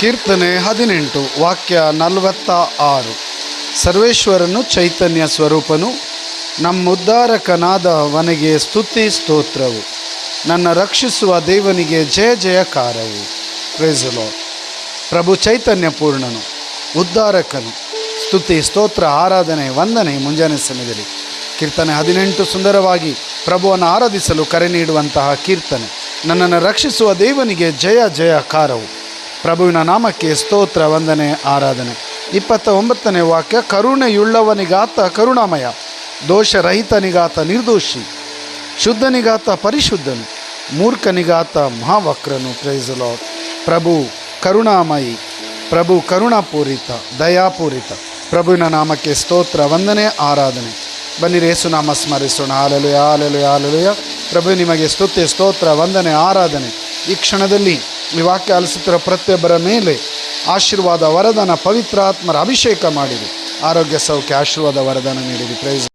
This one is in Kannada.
ಕೀರ್ತನೆ 18 ವಾಕ್ಯ 46. ಸರ್ವೇಶ್ವರನು ಚೈತನ್ಯ ಸ್ವರೂಪನು, ನಮ್ಮುದ್ಧಾರಕನಾದವನಿಗೆ ಸ್ತುತಿ ಸ್ತೋತ್ರವು, ನನ್ನ ರಕ್ಷಿಸುವ ದೇವನಿಗೆ ಜಯ ಜಯಕಾರವು. Praise the lord. ಪ್ರಭು ಚೈತನ್ಯ ಪೂರ್ಣನು, ಉದ್ಧಾರಕನು, ಸ್ತುತಿ ಸ್ತೋತ್ರ ಆರಾಧನೆ ವಂದನೆ ಮುಂಜಾನೆ ಸಮಯದಲ್ಲಿ. ಕೀರ್ತನೆ 18 ಸುಂದರವಾಗಿ ಪ್ರಭುವನ್ನು ಆರಾಧಿಸಲು ಕರೆ ನೀಡುವಂತಹ ಕೀರ್ತನೆ. ನನ್ನನ್ನು ರಕ್ಷಿಸುವ ದೇವನಿಗೆ ಜಯ ಜಯಕಾರವು. ಪ್ರಭುವಿನ ನಾಮಕ್ಕೆ ಸ್ತೋತ್ರ ವಂದನೆ ಆರಾಧನೆ. 29ನೇ ವಾಕ್ಯ, ಕರುಣೆಯುಳ್ಳವನಿಗಾತ ಕರುಣಾಮಯ, ದೋಷರಹಿತನಿಗಾತ ನಿರ್ದೋಷಿ, ಶುದ್ಧನಿಗಾತ ಪರಿಶುದ್ಧನು, ಮೂರ್ಖನಿಗಾತ ಮಹಾವಕ್ರನು. Praise the lord. ಪ್ರಭು ಕರುಣಾಮಯಿ, ಪ್ರಭು ಕರುಣಾಪೂರಿತ, ದಯಾಪೂರಿತ. ಪ್ರಭುವಿನ ನಾಮಕ್ಕೆ ಸ್ತೋತ್ರ ವಂದನೆ ಆರಾಧನೆ. ಬನ್ನಿರಿ ಯೇಸುನಾಮ ಸ್ಮರಿಸೋಣ. Hallelujah hallelujah hallelujah. ಪ್ರಭು ನಿಮಗೆ ಸ್ತುತಿ ಸ್ತೋತ್ರ ವಂದನೆ ಆರಾಧನೆ. ಈ ಕ್ಷಣದಲ್ಲಿ ಈ ವಾಕ್ಯ ಆಲಿಸುತ್ತಿರುವ ಪ್ರತಿಯೊಬ್ಬರ ಮೇಲೆ ಆಶೀರ್ವಾದ ವರದಾನ ಪವಿತ್ರಾತ್ಮರ ಅಭಿಷೇಕ ಮಾಡಿರಿ. ಆರೋಗ್ಯ ಸೌಖ್ಯ ಆಶೀರ್ವಾದ ವರದಾನ ನೀಡಿರಿ. ಪ್ರೈಸ್